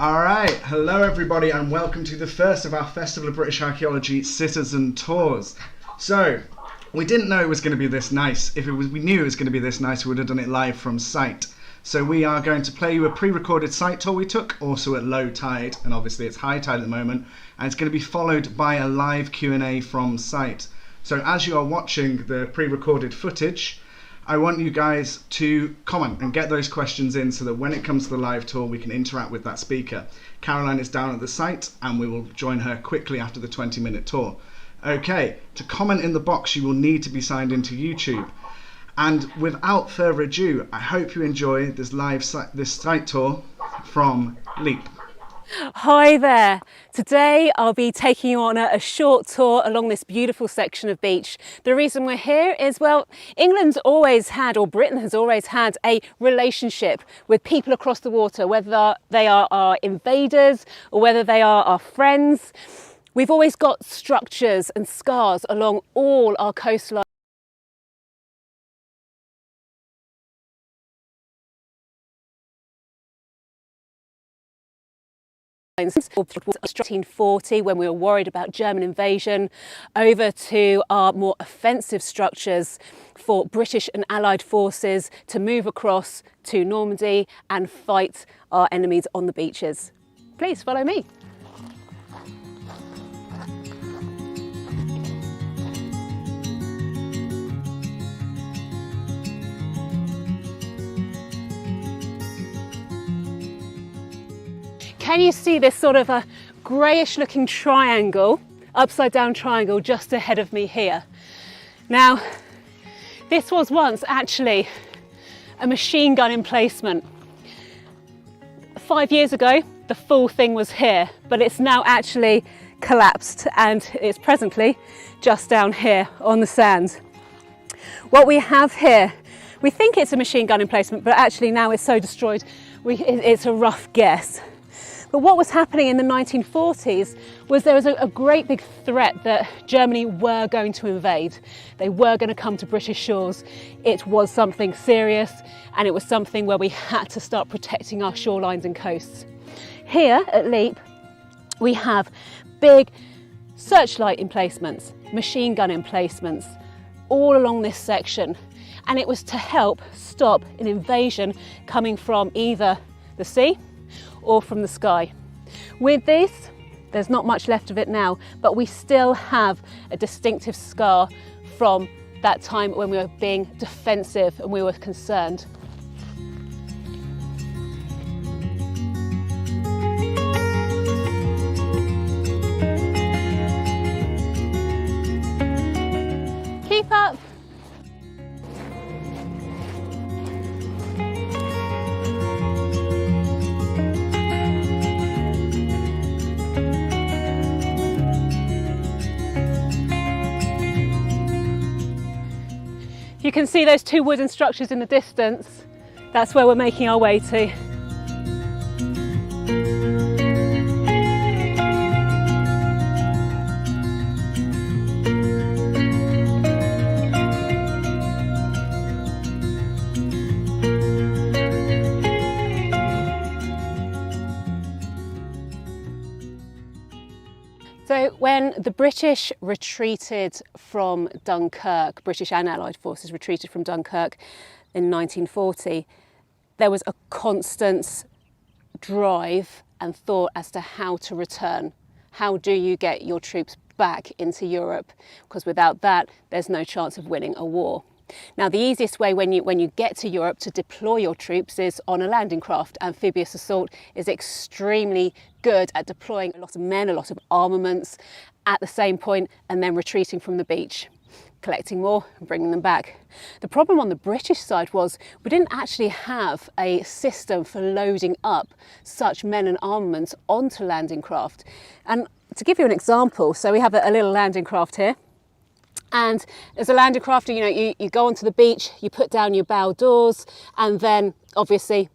Alright, hello everybody and welcome to the first of our Festival of British Archaeology CITiZAN tours. So, we didn't know it was going to be this nice. If we knew it was going to be this nice, we would have done it live from site. So we are going to play you a pre-recorded site tour we took, also at low tide, and obviously it's high tide at the moment, and it's going to be followed by a live Q&A from site. So as you are watching the pre-recorded footage, I want you guys to comment and get those questions in so that when it comes to the live tour we can interact with that speaker. Caroline is down at the site and we will join her quickly after the 20-minute tour. Okay, to comment in the box you will need to be signed into YouTube. And without further ado, I hope you enjoy this site tour from Leap. Hi there. Today I'll be taking you on a short tour along this beautiful section of beach. The reason we're here is, well, England's always had, or Britain has always had, a relationship with people across the water, whether they are our invaders or whether they are our friends. We've always got structures and scars along all our coastlines. From 1840, when we were worried about German invasion, over to our more offensive structures for British and Allied forces to move across to Normandy and fight our enemies on the beaches. Please follow me. Can you see this sort of a greyish looking triangle, upside down triangle just ahead of me here? Now, this was once actually a machine gun emplacement. 5 years ago, the full thing was here, but it's now actually collapsed and it's presently just down here on the sand. What we have here, we think it's a machine gun emplacement, but actually now it's so destroyed, it's a rough guess. But what was happening in the 1940s was there was a great big threat that Germany were going to invade. They were going to come to British shores. It was something serious, and it was something where we had to start protecting our shorelines and coasts. Here at Leap, we have big searchlight emplacements, machine gun emplacements, all along this section. And it was to help stop an invasion coming from either the sea or from the sky. With this, there's not much left of it now, but we still have a distinctive scar from that time when we were being defensive and we were concerned. Keep up. You can see those two wooden structures in the distance. That's where we're making our way to. So when the British retreated from Dunkirk, British and Allied forces retreated from Dunkirk in 1940, there was a constant drive and thought as to how to return. How do you get your troops back into Europe? Because without that, there's no chance of winning a war. Now, the easiest way when you get to Europe to deploy your troops is on a landing craft. Amphibious assault is extremely good at deploying a lot of men, a lot of armaments at the same point, and then retreating from the beach, collecting more and bringing them back. The problem on the British side was we didn't actually have a system for loading up such men and armaments onto landing craft. And to give you an example, so we have a little landing craft here. And as a landing crafter, you go onto the beach, you put down your bow doors, and then obviously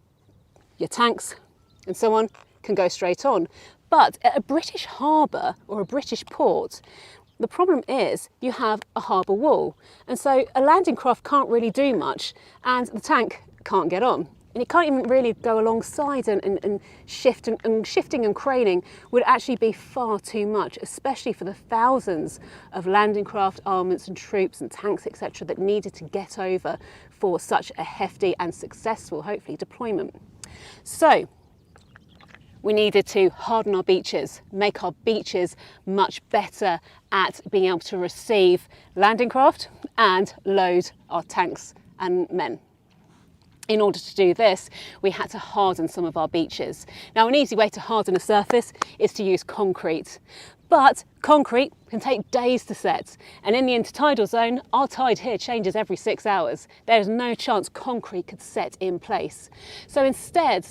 your tanks and so on can go straight on. But at a British harbour or a British port, the problem is you have a harbour wall. And so a landing craft can't really do much, and the tank can't get on. And it can't even really go alongside and shift, and shifting and craning would actually be far too much, especially for the thousands of landing craft, armaments and troops and tanks, etc., that needed to get over for such a hefty and successful, hopefully, deployment. So we needed to harden our beaches, make our beaches much better at being able to receive landing craft and load our tanks and men. In order to do this, we had to harden some of our beaches. Now, an easy way to harden a surface is to use concrete, but concrete can take days to set. And in the intertidal zone, our tide here changes every 6 hours. There's no chance concrete could set in place. So instead,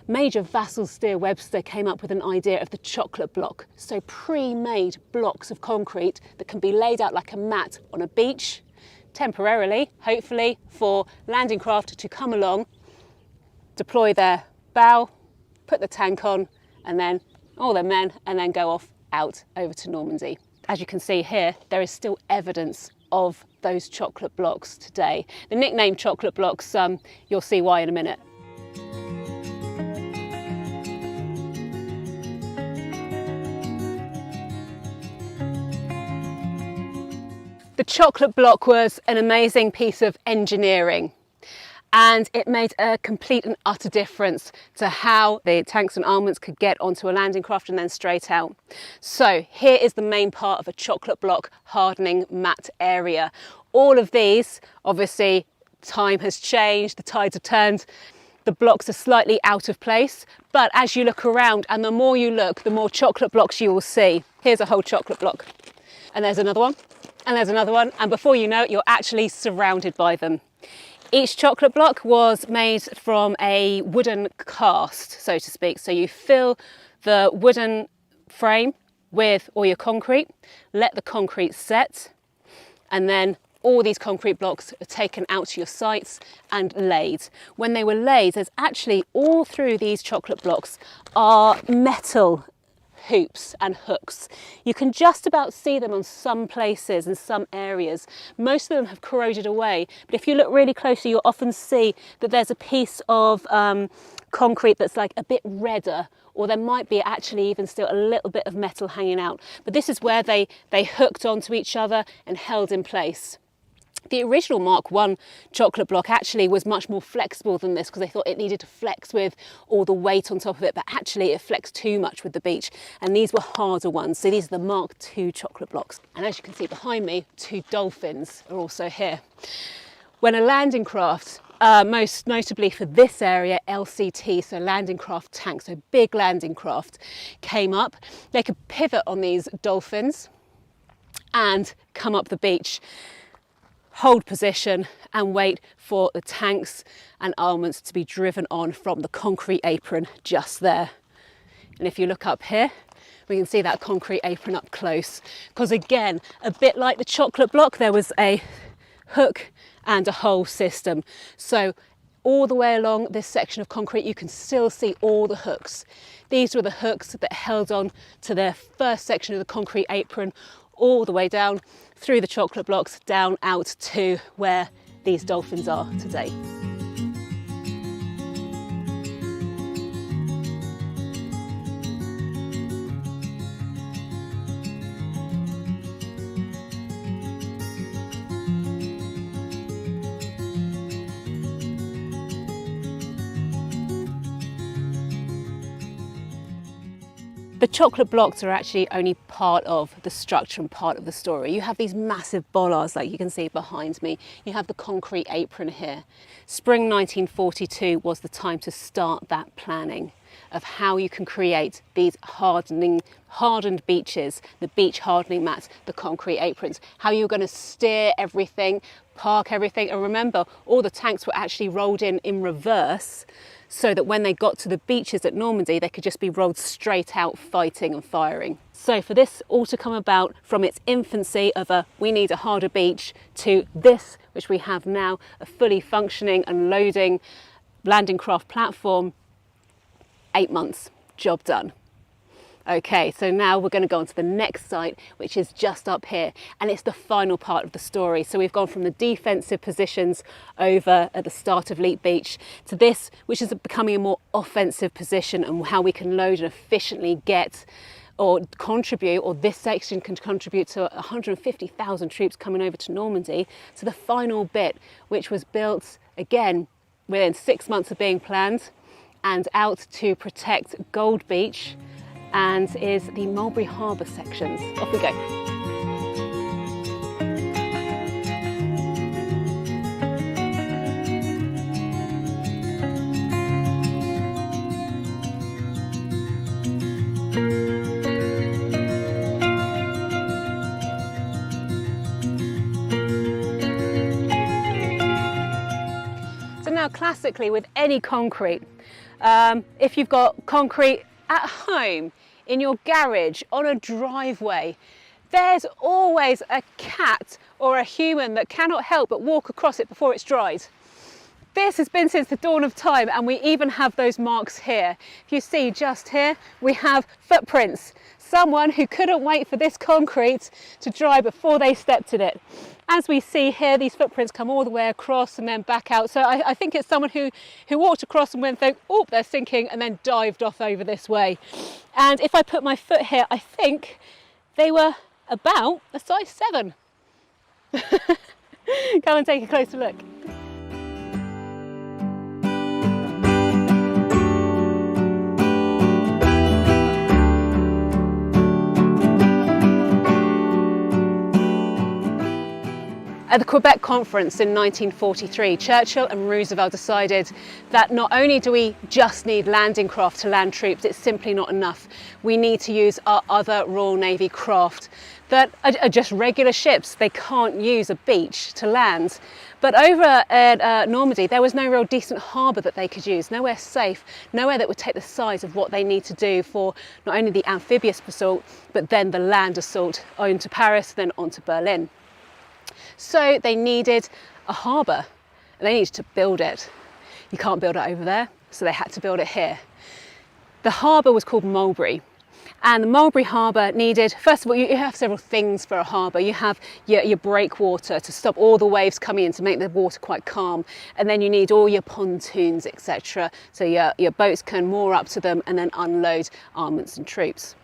Major Vassall Steer Webster came up with an idea of the chocolate block. So pre-made blocks of concrete that can be laid out like a mat on a beach, temporarily, hopefully, for landing craft to come along, deploy their bow, put the tank on, and then all their men, and then go off out over to Normandy. As you can see here, there is still evidence of those chocolate blocks today. The nickname chocolate blocks, you'll see why in a minute. The chocolate block was an amazing piece of engineering, and it made a complete and utter difference to how the tanks and armaments could get onto a landing craft and then straight out. So here is the main part of a chocolate block hardening mat area. All of these, obviously, time has changed, the tides have turned, the blocks are slightly out of place, but as you look around, and the more you look, the more chocolate blocks you will see. Here's a whole chocolate block, and there's another one. And there's another one, and before you know it, you're actually surrounded by them. Each chocolate block was made from a wooden cast, so to speak. So you fill the wooden frame with all your concrete, let the concrete set, and then all these concrete blocks are taken out to your sites and laid. When they were laid, there's actually all through these chocolate blocks are metal hoops and hooks. You can just about see them on some places and some areas. Most of them have corroded away, but if you look really closely, you'll often see that there's a piece of concrete that's like a bit redder, or there might be actually even still a little bit of metal hanging out. But this is where they hooked onto each other and held in place. The original Mark I chocolate block actually was much more flexible than this, because they thought it needed to flex with all the weight on top of it, but actually it flexed too much with the beach. And these were harder ones. So these are the Mark II chocolate blocks. And as you can see behind me, 2 dolphins are also here. When a landing craft, most notably for this area, LCT, so landing craft tanks, so big landing craft, came up, they could pivot on these dolphins and come up the beach, hold position and wait for the tanks and armaments to be driven on from the concrete apron just there. And if you look up here, we can see that concrete apron up close, because again, a bit like the chocolate block, there was a hook and a hole system. So all the way along this section of concrete, you can still see all the hooks. These were the hooks that held on to the first section of the concrete apron, all the way down through the chocolate blocks, down out to where these dolphins are today. The chocolate blocks are actually only part of the structure and part of the story. You have these massive bollards like you can see behind me. You have the concrete apron here. Spring 1942 was the time to start that planning of how you can create these hardened beaches, the beach hardening mats, the concrete aprons, how you're going to steer everything, park everything. And remember, all the tanks were actually rolled in reverse, so that when they got to the beaches at Normandy, they could just be rolled straight out fighting and firing. So for this all to come about from its infancy of we need a harder beach, to this, which we have now, a fully functioning and loading landing craft platform, 8 months, job done. Okay, so now we're going to go on to the next site, which is just up here, and it's the final part of the story. So we've gone from the defensive positions over at the start of Leap Beach to this, which is becoming a more offensive position, and how we can load and efficiently get or contribute, or this section can contribute to 150,000 troops coming over to Normandy, to the final bit, which was built again within 6 months of being planned and out to protect Gold Beach, and is the Mulberry Harbour sections. Off we go. So now, classically, with any concrete, if you've got concrete at home, in your garage, on a driveway, there's always a cat or a human that cannot help but walk across it before it's dried. This has been since the dawn of time, and we even have those marks here. If you see just here, we have footprints. Someone who couldn't wait for this concrete to dry before they stepped in it. As we see here, these footprints come all the way across and then back out. So I think it's someone who walked across and went, oh, they're sinking, and then dived off over this way. And if I put my foot here, I think they were about a size 7. Come and take a closer look. At the Quebec conference in 1943, Churchill and Roosevelt decided that not only do we just need landing craft to land troops, it's simply not enough. We need to use our other Royal Navy craft that are just regular ships. They can't use a beach to land. But over at Normandy, there was no real decent harbour that they could use, nowhere safe, nowhere that would take the size of what they need to do for not only the amphibious assault, but then the land assault onto Paris, then onto Berlin. So they needed a harbour, and they needed to build it. You can't build it over there, so they had to build it here. The harbour was called Mulberry, and the Mulberry Harbour needed, first of all, you have several things for a harbour. You have your breakwater to stop all the waves coming in, to make the water quite calm, and then you need all your pontoons, etc. So your boats can moor up to them and then unload armaments and troops.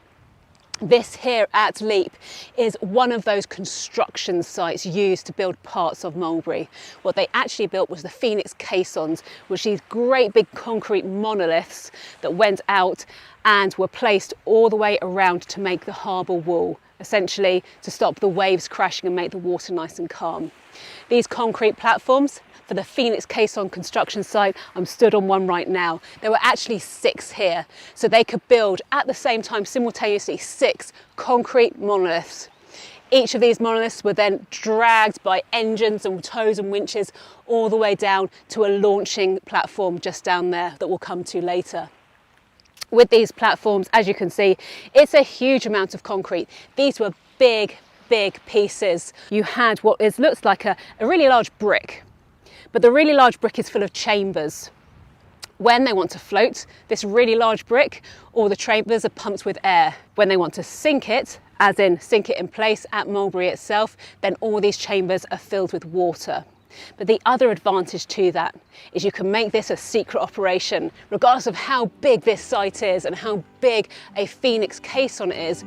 This here at Leap is one of those construction sites used to build parts of Mulberry. What they actually built was the Phoenix caissons, which are these great big concrete monoliths that went out and were placed all the way around to make the harbour wall, essentially to stop the waves crashing and make the water nice and calm. These concrete platforms for the Phoenix caisson construction site, I'm stood on one right now. There were actually 6 here, so they could build at the same time simultaneously 6 concrete monoliths. Each of these monoliths were then dragged by engines and tows and winches all the way down to a launching platform just down there that we'll come to later. With these platforms, as you can see, it's a huge amount of concrete. These were big pieces. You had what looks like a really large brick, but the really large brick is full of chambers. When they want to float this really large brick, all the chambers are pumped with air. When they want to sink it, as in sink it in place at Mulberry itself, then all these chambers are filled with water. But the other advantage to that is you can make this a secret operation, regardless of how big this site is and how big a Phoenix caisson is.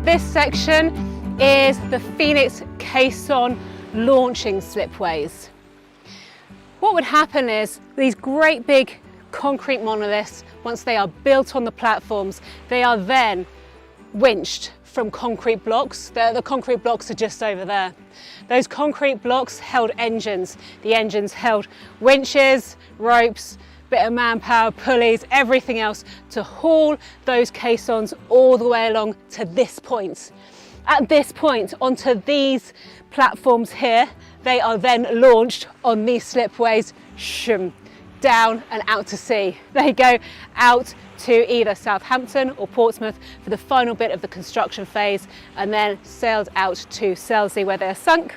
This section is the Phoenix caisson launching slipways. What would happen is these great big concrete monoliths, once they are built on the platforms, they are then winched from concrete blocks. The concrete blocks are just over there. Those concrete blocks held engines. The engines held winches, ropes, bit of manpower, pulleys, everything else to haul those caissons all the way along to this point. At this point, onto these platforms here, they are then launched on these slipways shum, down and out to sea. They go out to either Southampton or Portsmouth for the final bit of the construction phase, and then sailed out to Selsey, where they're sunk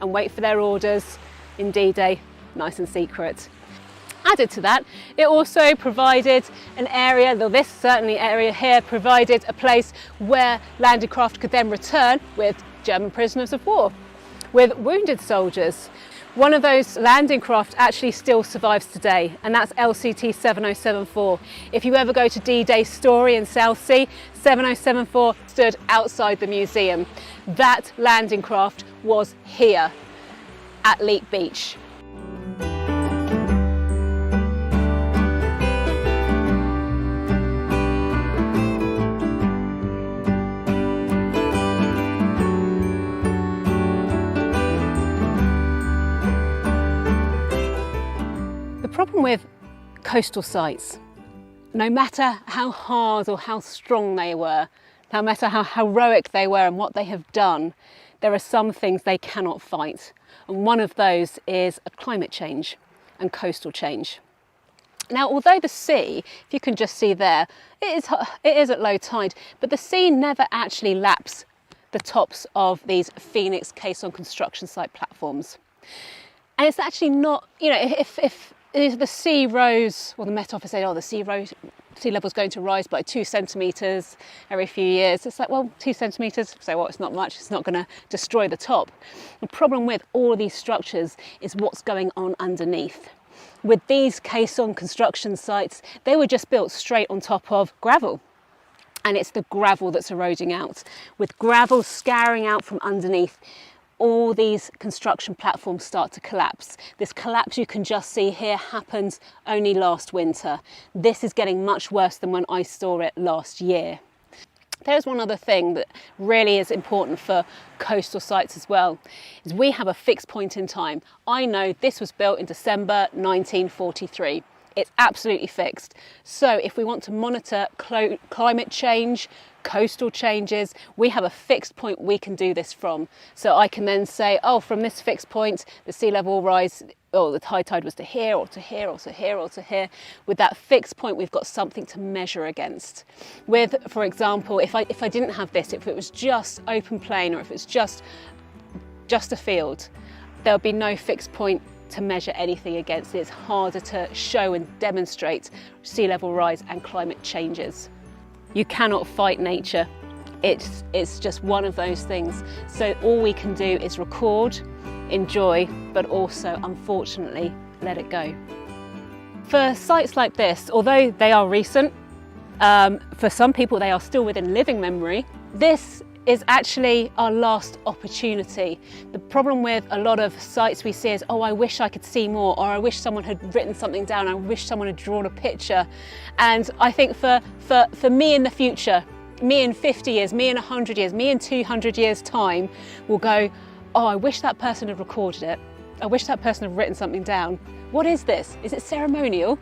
and wait for their orders in D-Day, nice and secret. Added to that, it also provided an area, though this certainly area here provided a place where landing craft could then return with German prisoners of war, with wounded soldiers. One of those landing craft actually still survives today, and that's LCT 7074. If you ever go to D-Day Story in Southsea, 7074 stood outside the museum. That landing craft was here at Leek Beach. The problem with coastal sites, no matter how hard or how strong they were, no matter how heroic they were and what they have done, there are some things they cannot fight. And one of those is climate change and coastal change. Now, although the sea, if you can just see there, it is at low tide, but the sea never actually laps the tops of these Phoenix caisson construction site platforms. And it's actually not, you know, if the sea rose, well, the Met Office said, oh, the sea level's going to rise by 2 centimetres every few years. It's like, well, 2 centimetres, so what, it's not much, it's not going to destroy the top. The problem with all of these structures is what's going on underneath. With these caisson construction sites, they were just built straight on top of gravel. And it's the gravel that's eroding out. With gravel scouring out from underneath, all these construction platforms start to collapse. This collapse you can just see here happened only last winter. This is getting much worse than when I saw it last year. There's one other thing that really is important for coastal sites as well, is we have a fixed point in time. I know this was built in December 1943. It's absolutely fixed. So if we want to monitor climate change, coastal changes, we have a fixed point we can do this from. So I can then say, oh, from this fixed point, the sea level rise, oh, the high tide was to here, or to here, or to here, or to here. With that fixed point, we've got something to measure against. With, for example, if I didn't have this, if it was just open plain, or if it's just a field, there would be no fixed point to measure anything against. It's harder to show and demonstrate sea level rise and climate changes. You cannot fight nature. It's just one of those things. So all we can do is record, enjoy, but also, unfortunately, let it go. For sites like this, although they are recent, for some people they are still within living memory, this is actually our last opportunity. The problem with a lot of sites we see is, oh, I wish I could see more, or I wish someone had written something down, I wish someone had drawn a picture. And I think for me in the future, me in 50 years, me in 100 years, me in 200 years time, will go, oh, I wish that person had recorded it. I wish that person had written something down. What is this? Is it ceremonial?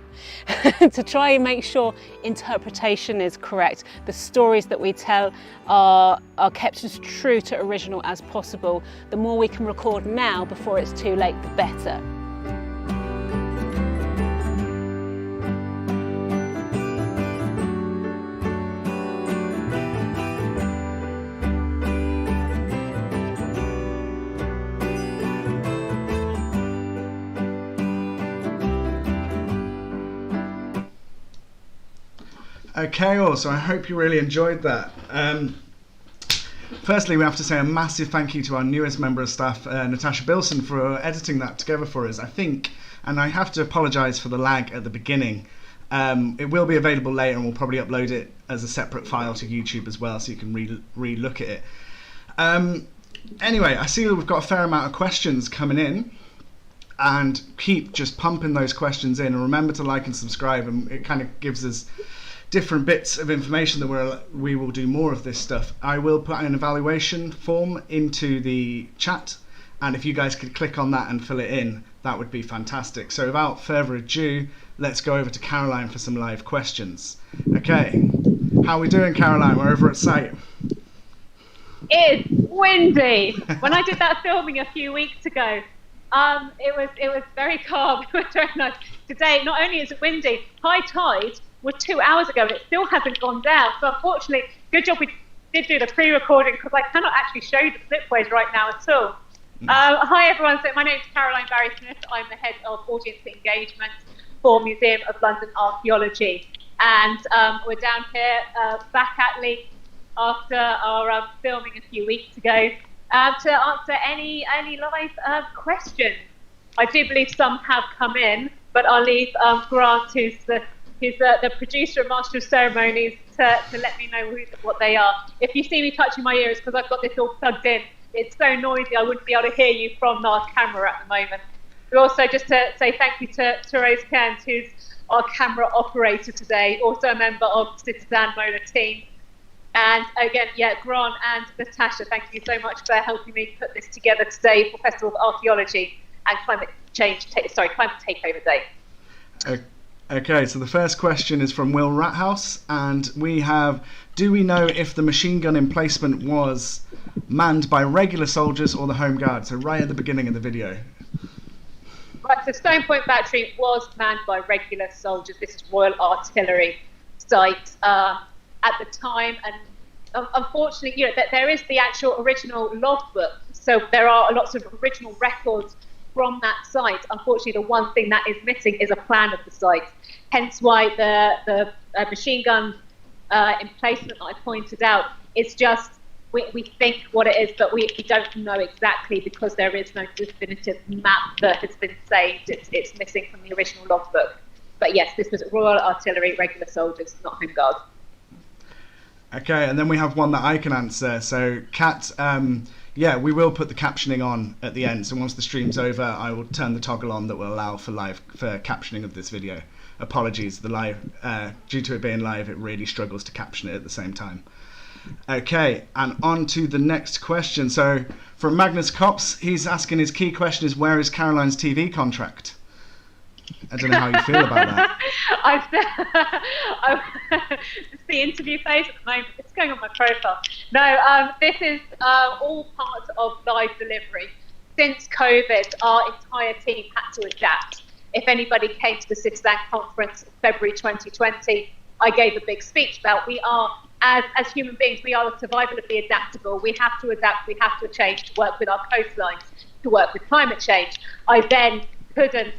To try and make sure interpretation is correct. The stories that we tell are kept as true to original as possible. The more we can record now before it's too late, the better. Okay, also, I hope you really enjoyed that. Firstly, we have to say a massive thank you to our newest member of staff, Natasha Bilson, for editing that together for us. I think, and I have to apologise for the lag at the beginning. It will be available later, and we'll probably upload it as a separate file to YouTube as well, so you can re-look at it. Anyway, I see that we've got a fair amount of questions coming in, and keep just pumping those questions in. And remember to like and subscribe, and it kind of gives us different bits of information that we will do more of this stuff. I will put an evaluation form into the chat, and if you guys could click on that and fill it in, that would be fantastic. So without further ado, let's go over to Caroline for some live questions. Okay, how are we doing, Caroline? We're over at site. It's windy. When I did that filming a few weeks ago, It was very calm. It was very nice. Today, not only is it windy, high tide was 2 hours ago and it still hasn't gone down. So unfortunately, good job we did do the pre-recording because I cannot actually show you the slipways right now at all. Hi everyone, so my name is Caroline Barry-Smith. I'm the head of audience engagement for Museum of London Archaeology. And we're down here back at Leap after our filming a few weeks ago to answer any live questions. I do believe some have come in, but I'll leave Grant, who's the producer and master of ceremonies, to let me know what they are. If you see me touching my ears, because I've got this all plugged in, it's so noisy I wouldn't be able to hear you from our camera at the moment. But also just to say thank you to Rose Kent, who's our camera operator today, also a member of CITiZAN Team. And again, Grant and Natasha, thank you so much for helping me put this together today for Festival of Archaeology and Climate Takeover Day. Okay, so the first question is from Will Rathouse, and we have, do we know if the machine gun emplacement was manned by regular soldiers or the Home Guard? So right at the beginning of the video. Right, so Stone Point Battery was manned by regular soldiers. This is Royal Artillery site at the time, and unfortunately, there is the actual original logbook. So there are lots of original records from that site. Unfortunately, the one thing that is missing is a plan of the site. Hence why the machine gun emplacement that I pointed out is just, we think what it is, but we don't know exactly because there is no definitive map that has been saved. It's missing from the original logbook. But yes, this was Royal Artillery, regular soldiers, not Home Guard. Okay, and then we have one that I can answer. So, Kat, we will put the captioning on at the end. So once the stream's over, I will turn the toggle on that will allow for captioning of this video. Apologies, the live due to it being live, it really struggles to caption it at the same time. Okay, and on to the next question. So from Magnus Kops, he's asking, his key question is, where is Caroline's TV contract? I don't know how you feel about that. It's the interview phase at the moment. It's going on my profile. No, this is all part of live delivery. Since COVID, our entire team had to adapt. If anybody came to the CITiZAN conference in February 2020, I gave a big speech about we are, as human beings, we are the survival of the adaptable. We have to adapt, we have to change to work with our coastlines, to work with climate change. I then couldn't,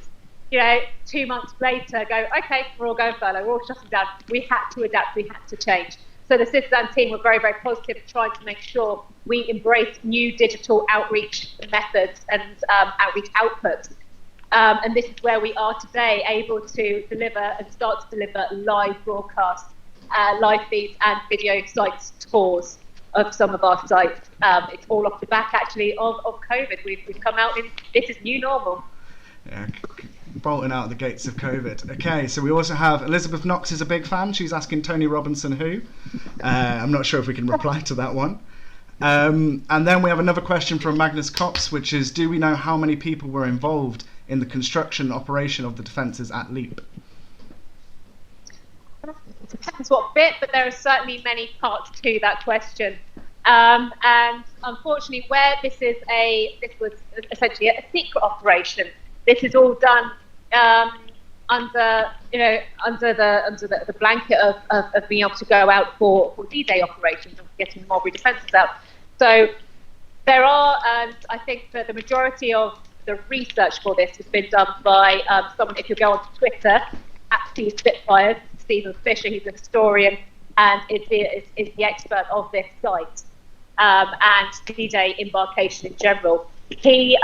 2 months later go, okay, we're all going furlough, we're all shutting down. We had to adapt, we had to change. So the CITiZAN team were very, very positive, trying to make sure we embrace new digital outreach methods and outreach outputs. And this is where we are today, able to deliver and start to deliver live broadcasts, live feeds and video sites tours of some of our sites. It's all off the back, actually, of COVID. We've come out in, this is new normal. Yeah, bolting out the gates of COVID. Okay, so we also have Elizabeth Knox is a big fan. She's asking Tony Robinson who. I'm not sure if we can reply to that one. And then we have another question from Magnus Kops, which is, do we know how many people were involved in the construction operation of the defences at Leap? It depends what bit, but there are certainly many parts to that question. And unfortunately, where this was essentially a secret operation. This is all done under the blanket of being able to go out for D-Day operations and getting the Mulberry defences out. So there are, and I think that the majority of the research for this has been done by someone. If you go on Twitter, @Spitfires, Stephen Fisher, he's a historian and is the expert of this site and D-Day embarkation in general. He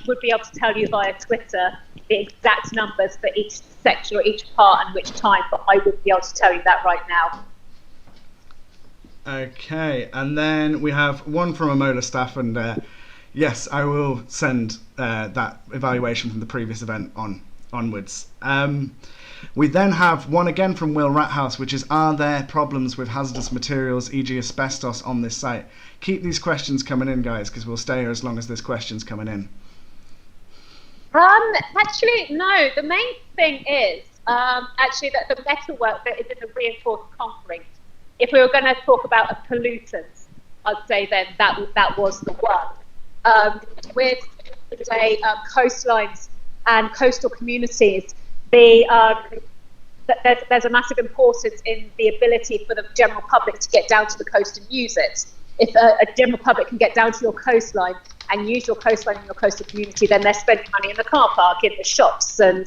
would be able to tell you via Twitter the exact numbers for each section or each part and which time, but I wouldn't be able to tell you that right now. Okay, and then we have one from Amola staff, and yes, I will send that evaluation from the previous event onwards. We then have one again from Will Rathouse, which is, are there problems with hazardous materials, e.g. asbestos, on this site? Keep these questions coming in, guys, because we'll stay here as long as there's questions coming in. Actually, no. The main thing is actually that the metalwork that is in the reinforced concrete. If we were going to talk about a pollutant, I'd say then that was the one. With day coastlines and coastal communities, there's a massive importance in the ability for the general public to get down to the coast and use it. If a general public can get down to your coastline and use your coastline in your coastal community, then they're spending money in the car park, in the shops, and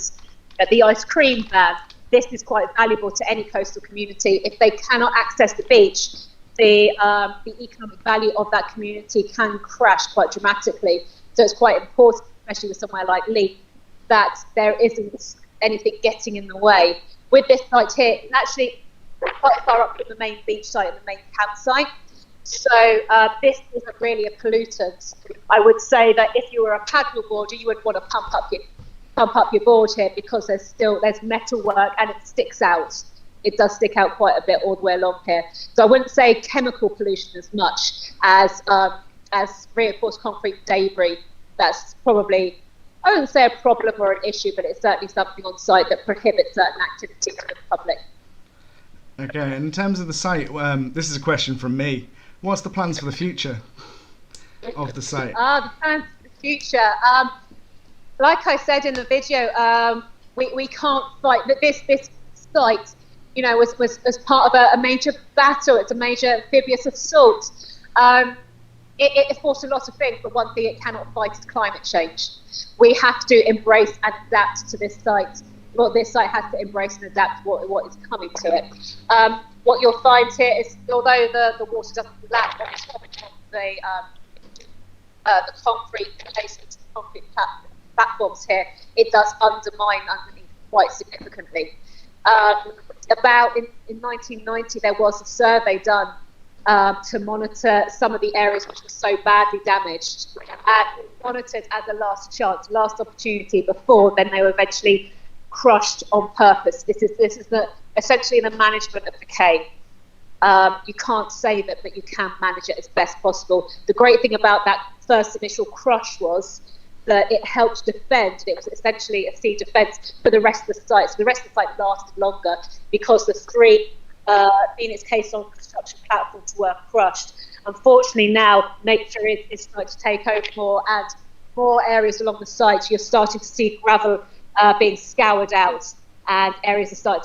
at the ice cream van. This is quite valuable to any coastal community. If they cannot access the beach, the economic value of that community can crash quite dramatically. So it's quite important, especially with somewhere like Leith, that there isn't anything getting in the way. With this site here, it's actually quite far up from the main beach site and the main campsite. So this isn't really a pollutant. I would say that if you were a paddle boarder, you would want to pump up your board here, because there's metal work and it sticks out. It does stick out quite a bit all the way along here. So I wouldn't say chemical pollution as much as reinforced concrete debris. That's probably, I wouldn't say a problem or an issue, but it's certainly something on site that prohibits certain activities for the public. Okay, and in terms of the site, this is a question from me. What's the plans for the future of the site? The plans for the future. Like I said in the video, we can't fight that this site, was part of a major battle. It's a major amphibious assault. It forced a lot of things, but one thing it cannot fight is climate change. We have to embrace and adapt to this site. Well, this site has to embrace and adapt what is coming to it. What you'll find here is, although the water doesn't lap on top of the concrete placements, concrete platforms here, it does undermine underneath quite significantly. In 1990, there was a survey done to monitor some of the areas which were so badly damaged, and monitored as a last chance, last opportunity before then they were eventually crushed on purpose. This is essentially the management of decay. You can't save it, but you can manage it as best possible. The great thing about that first initial crush was that it helped defend. It was essentially a sea defence for the rest of the site. So the rest of the site lasted longer because the three Phoenix caisson construction platforms were crushed. Unfortunately, now nature is starting to take over more, and more areas along the site. You're starting to see gravel being scoured out, and areas are going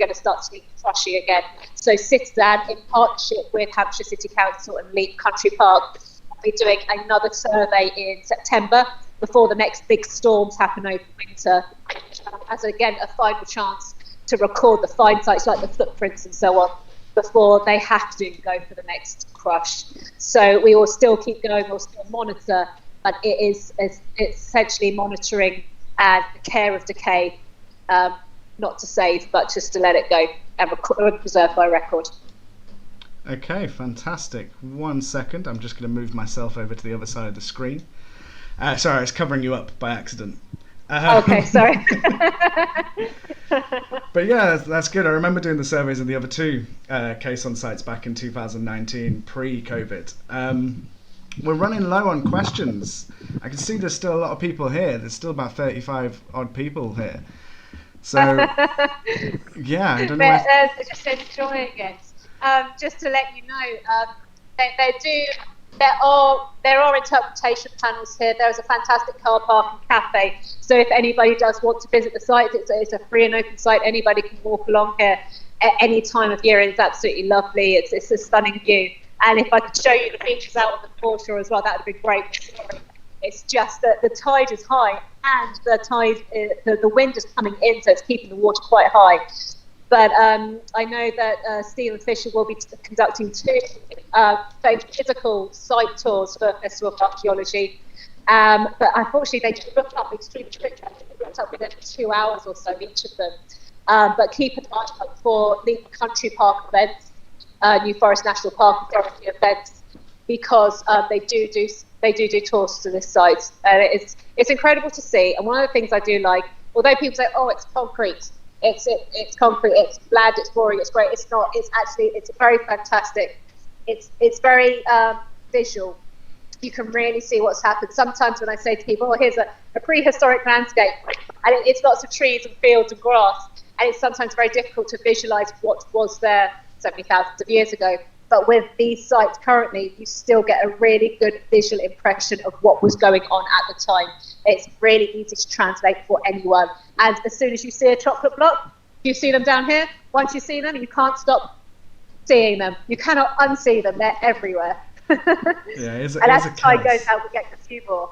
to start to be crushy again. So CITiZAN, in partnership with Hampshire City Council and Leith Country Park, will be doing another survey in September before the next big storms happen over winter, as again a final chance to record the fine sites like the footprints and so on before they have to go for the next crush. So we will still keep going, we'll still monitor, but it's essentially monitoring and the care of decay, not to save, but just to let it go and preserve by record. Okay, fantastic. 1 second, I'm just going to move myself over to the other side of the screen. Sorry, I was covering you up by accident. Okay, sorry. But yeah, that's good. I remember doing the surveys of the other two caisson sites back in 2019, pre-COVID. We're running low on questions. I can see there's still a lot of people here. There's still about 35 odd people here. So yeah, I don't know. Just enjoying it. Just to let you know, there are interpretation panels here. There is a fantastic car park and cafe. So if anybody does want to visit the site, it's a free and open site. Anybody can walk along here at any time of year, and it's absolutely lovely. It's a stunning view. And if I could show you the beaches out on the foreshore as well, that would be great. It's just that the tide is high, and the wind is coming in, so it's keeping the water quite high. But I know that Stephen Fisher will be conducting two physical site tours for Festival of Archaeology. But unfortunately, they just booked up extremely quickly. They booked up within 2 hours or so, each of them. But keep an eye out for Leith Country Park events, New Forest National Park Authority events, because they do tours to this site. And it's incredible to see. And one of the things I do like, although people say, oh, it's concrete. It's concrete, it's bland, it's boring, it's great. It's not. It's very fantastic. It's very visual. You can really see what's happened. Sometimes when I say to people, oh, here's a prehistoric landscape, and it's lots of trees and fields and grass, and it's sometimes very difficult to visualize what was there so many thousands of years ago. But with these sites currently, you still get a really good visual impression of what was going on at the time. It's really easy to translate for anyone. And as soon as you see a chocolate block, you see them down here. Once you see them, you can't stop seeing them. You cannot unsee them. They're everywhere. Yeah, and as the tide goes out, we get a few more.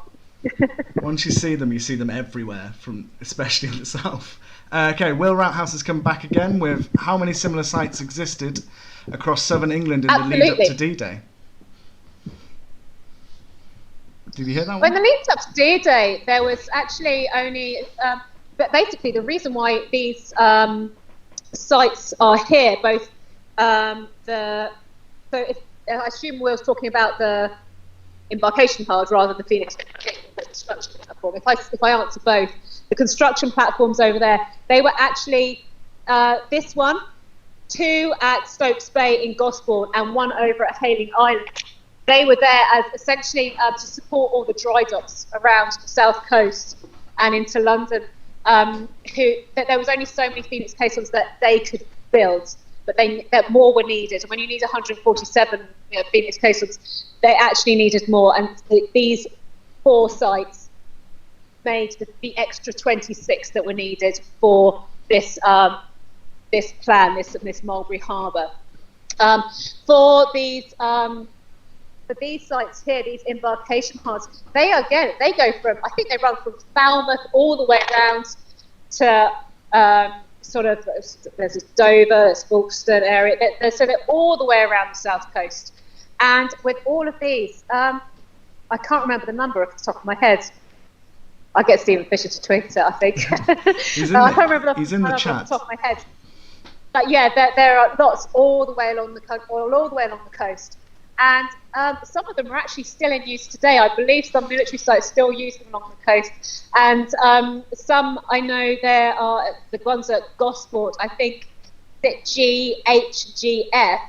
Once you see them everywhere, from especially in the south. Okay, Will Routhouse has come back again with how many similar sites existed across southern England in the lead up to D-Day? Did you hear that one? When the lead up to D-Day, there was actually only, but basically the reason why these sites are here, both I assume Will's talking about the embarkation hard rather than the Phoenix construction platform. If I answer both, the construction platforms over there, they were actually this one, 2 at Stokes Bay in Gosport and 1 over at Hayling Island. They were there as essentially to support all the dry docks around the south coast and into London. There was only so many Phoenix caissons that they could build, but that more were needed. And when you need 147 Phoenix caissons, they actually needed more. And these 4 sites made the extra 26 that were needed for this this plan, this Mulberry Harbour. For these sites here, these embarkation hards, they go from, I think they run from Falmouth all the way around to there's Dover, there's Folkestone area, so they're all the way around the south coast. And with all of these, I can't remember the number off the top of my head. I'll get Stephen Fisher to tweet it, I think. I can't remember he's in the chat. Off the top of my head. But yeah, there are lots all the way along the coast. And some of them are actually still in use today. I believe some military sites still use them along the coast. And some, I know there are, the ones at Gosport, I think that GHGF,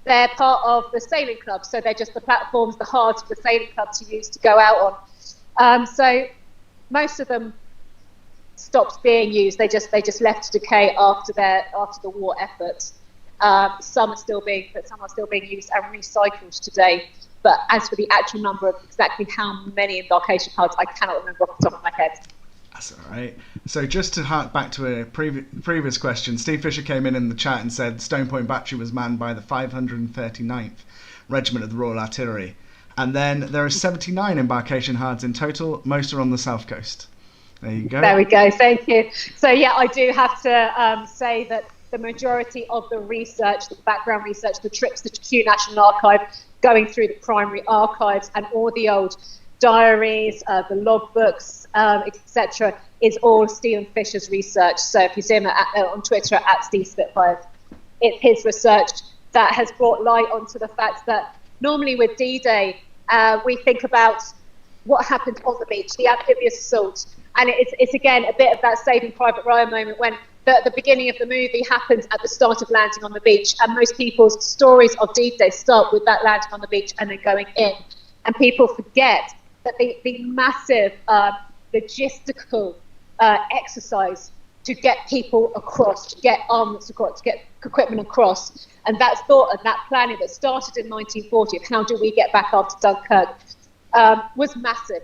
they're part of the sailing club. So they're just the platforms, the hards for the sailing club to use to go out on. So most of them stopped being used. They just left to decay after the war effort. Some are still being used and recycled today. But as for the actual number of exactly how many embarkation hards, I cannot remember off the top of my head. That's all right. So just to hark back to a previous question, Steve Fisher came in the chat and said Stone Point Battery was manned by the 539th Regiment of the Royal Artillery. And then there are 79 embarkation hards in total. Most are on the south coast. There you go. There we go. Thank you. So yeah, I do have to say that the majority of the research, the background research, the trips to Kew National Archive, going through the primary archives and all the old diaries, the logbooks, etc., is all Stephen Fisher's research. So if you see him on Twitter at Steve Spitfire, it's his research that has brought light onto the fact that normally with D-Day, we think about what happened on the beach, the amphibious assault. And it's again a bit of that Saving Private Ryan moment when the beginning of the movie happens at the start of landing on the beach. And most people's stories of D-Day start with that landing on the beach and then going in. And people forget that the massive logistical exercise to get people across, to get armaments across, to get equipment across, and that thought and that planning that started in 1940 of how do we get back after Dunkirk was massive.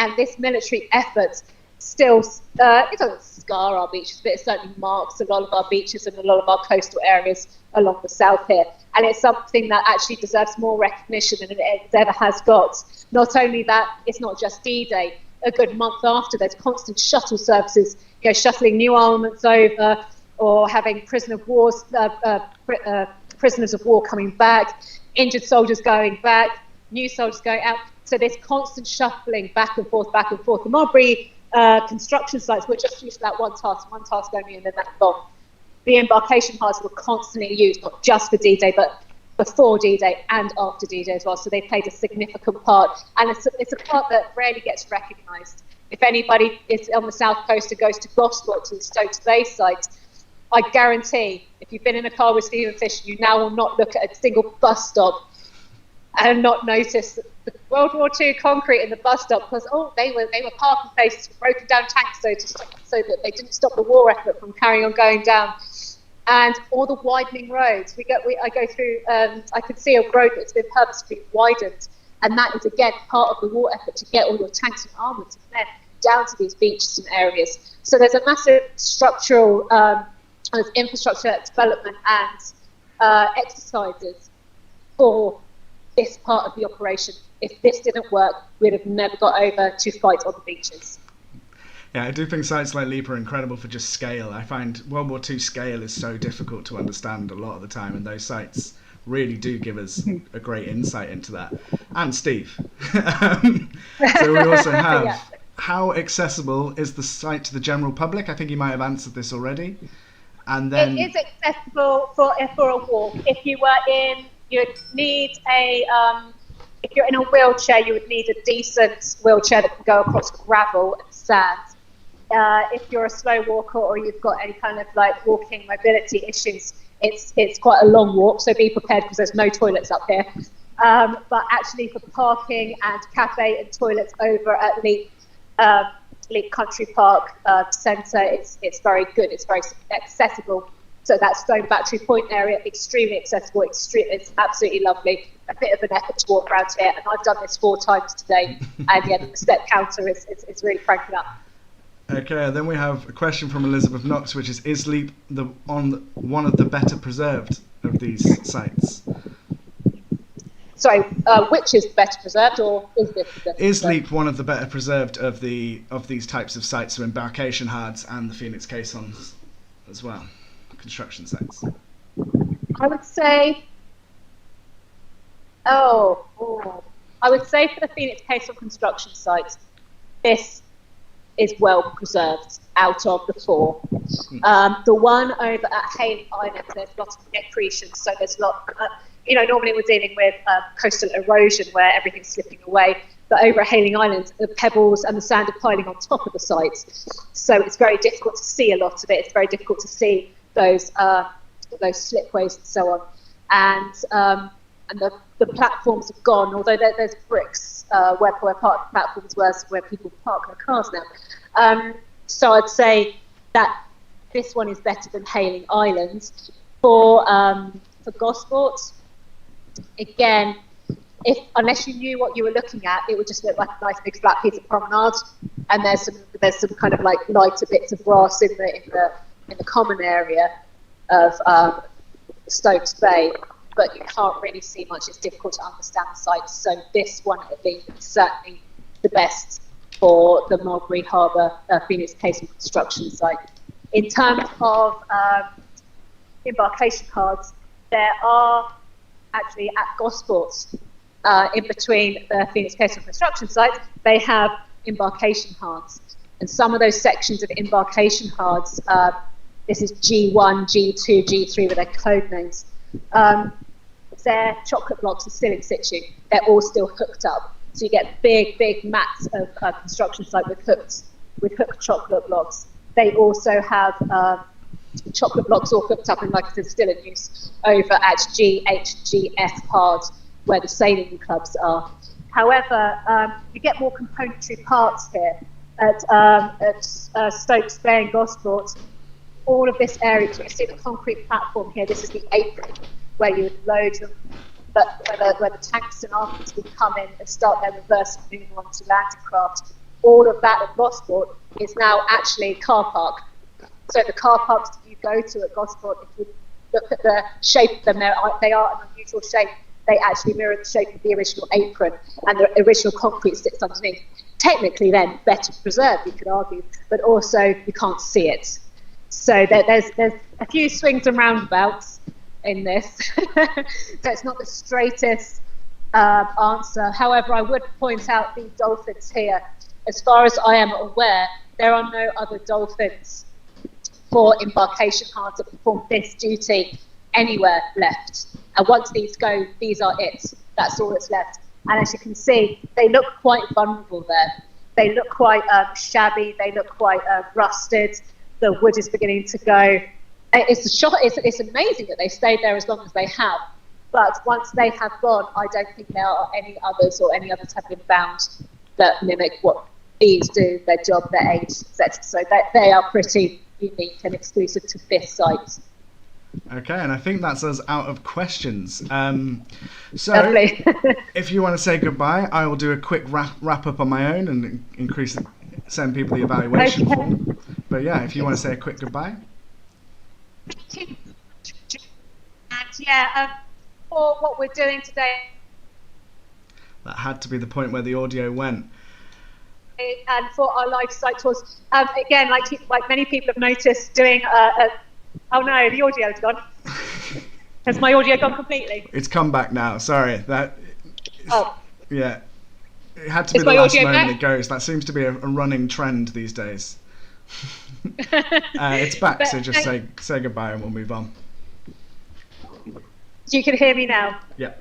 And this military effort still, it doesn't scar our beaches, but it certainly marks a lot of our beaches and a lot of our coastal areas along the south here. And it's something that actually deserves more recognition than it ever has got. Not only that, it's not just D-Day. A good month after, there's constant shuttle services, shuttling new armaments over, or having prisoners of war coming back, injured soldiers going back, new soldiers going out. So there's constant shuffling back and forth, back and forth. The Mulberry construction sites were just used for that one task only, and then that's gone. The embarkation hards were constantly used, not just for D-Day, but before D-Day and after D-Day as well. So they played a significant part, and it's a part that rarely gets recognised. If anybody is on the south coast and goes to Gosport, to the Stokes Bay site, I guarantee, if you've been in a car with Stephen Fisher, you now will not look at a single bus stop and not notice the World War II concrete in the bus stop, because they were parking places for broken down tanks, so that they didn't stop the war effort from carrying on going down. and all the widening roads. I go through, I can see a road that's been purposefully widened, and that is again part of the war effort to get all your tanks and armaments and men down to these beaches and areas. So there's a massive structural infrastructure development and exercises for this part of the operation. If this didn't work, we'd have never got over to fight on the beaches. Yeah, I do think sites like Leap are incredible for just scale. I find World War II scale is so difficult to understand a lot of the time, and those sites really do give us a great insight into that. And Steve. So we also have, yeah. How accessible is the site to the general public? I think you might have answered this already. And then it is accessible for a walk. If you you'd need if you're in a wheelchair, you would need a decent wheelchair that can go across gravel and sand. If you're a slow walker or you've got any kind of like walking mobility issues, it's quite a long walk, so be prepared because there's no toilets up here. But actually for parking and cafe and toilets over at Leap Country Park Centre, it's very good, it's very accessible. So that Stone Battery Point area, extremely accessible, it's absolutely lovely. A bit of an effort to walk around here, and I've done this 4 times today, and yeah, the step counter is really cranking up. Okay, then we have a question from Elizabeth Knox, which is Leap one of the better preserved of these sites? Sorry, which is better preserved, or is this the better Is preserved? Leap one of the better preserved of these types of sites, so embarkation hards and the Phoenix caissons as well, construction sites? I would say, I would say for the Phoenix caisson construction sites, this is well preserved out of the 4. The one over at Hailing Island, there's lots of accretion, so there's normally we're dealing with coastal erosion where everything's slipping away, but over at Hailing Island, the pebbles and the sand are piling on top of the site, so it's very difficult to see a lot of it. It's very difficult to see those slipways and so on, and the platforms have gone, although there's bricks where park platforms where people park their cars now. So I'd say that this one is better than Hailing Island. For Gosport, again, unless you knew what you were looking at, it would just look like a nice big flat piece of promenade, and there's some kind of like lighter bits of grass in the common area of Stokes Bay, but you can't really see much. It's difficult to understand the sites. So this one would be certainly the best for the Mulberry Harbour Phoenix caisson construction site. In terms of embarkation cards, there are actually at Gosport, in between the Phoenix caisson construction sites, they have embarkation cards. And some of those sections of embarkation cards, this is G1, G2, G3 with their code names, their chocolate blocks are still in situ. They're all still hooked up. So you get big mats of construction site with hooked chocolate blocks. They also have chocolate blocks all hooked up and like it's still in use over at GHGF hard, where the sailing clubs are. However, you get more componentary parts here at Stokes Bay and Gosport. All of this area, so you see the concrete platform here, this is the apron where you would load them, but where the tanks and armaments would come in and start their reverse moving onto landing craft. All of that at Gosport is now actually car park. So the car parks that you go to at Gosport, if you look at the shape of them, they are an unusual shape. They actually mirror the shape of the original apron, and the original concrete sits underneath. Technically then better preserved, you could argue, but also you can't see it. So there's a few swings and roundabouts in this. So it's not the straightest answer. However, I would point out the dolphins here. As far as I am aware, there are no other dolphins for embarkation hards that perform this duty anywhere left. And once these go, these are it. That's all that's left. And as you can see, they look quite vulnerable there. They look quite shabby. They look quite rusted. The wood is beginning to go. It's amazing that they stayed there as long as they have. But once they have gone, I don't think there are any others or any others have been found that mimic what these do, their job, their age, etc. So they are pretty unique and exclusive to this site. Okay, and I think that's us out of questions. So, Lovely. if you want to say goodbye, I will do a quick wrap up on my own and send people the evaluation Okay. form. But yeah, if you want to say a quick goodbye. And yeah, for what we're doing today, That had to be the point where the audio went. and for our live site tours, again, like many people have noticed, doing oh no, the audio's gone. Has my audio gone completely? It's come back now. Sorry. Oh, Yeah. It had to be Is the my last audio moment back? it goes. That seems to be a running trend these days. It's back, so just say goodbye and we'll move on. you can hear me now. Yeah.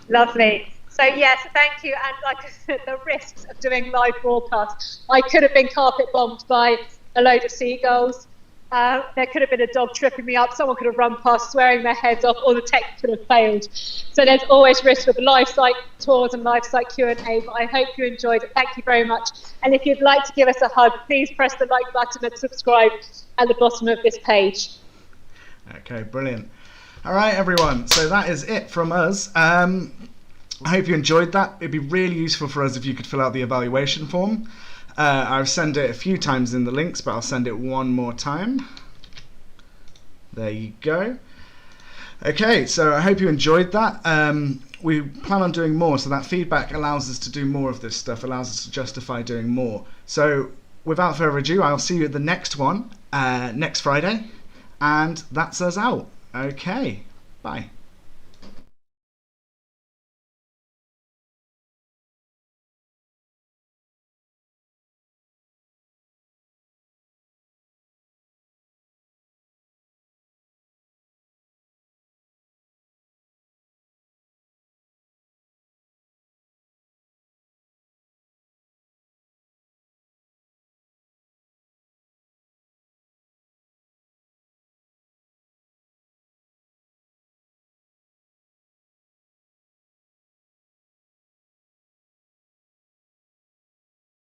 Lovely. So yes, thank you. And like I said, the risks of doing live broadcasts. I could have been carpet bombed by a load of seagulls. There could have been a dog tripping me up. Someone could have run past, swearing their heads off, or the tech could have failed. So there's always risk with live site tours and live site Q&A. But I hope you enjoyed it. Thank you very much. And if you'd like to give us a hug, please press the like button and subscribe at the bottom of this page. Okay, brilliant. All right, everyone. So that is it from us. I hope you enjoyed that. It'd be really useful for us if you could fill out the evaluation form. I've sent it a few times in the links, but I'll send it one more time. There you go. Okay, so I hope you enjoyed that. We plan on doing more, so that feedback allows us to do more of this stuff, allows us to justify doing more. So without further ado, I'll see you at the next one next Friday, and that's us out. Okay, bye.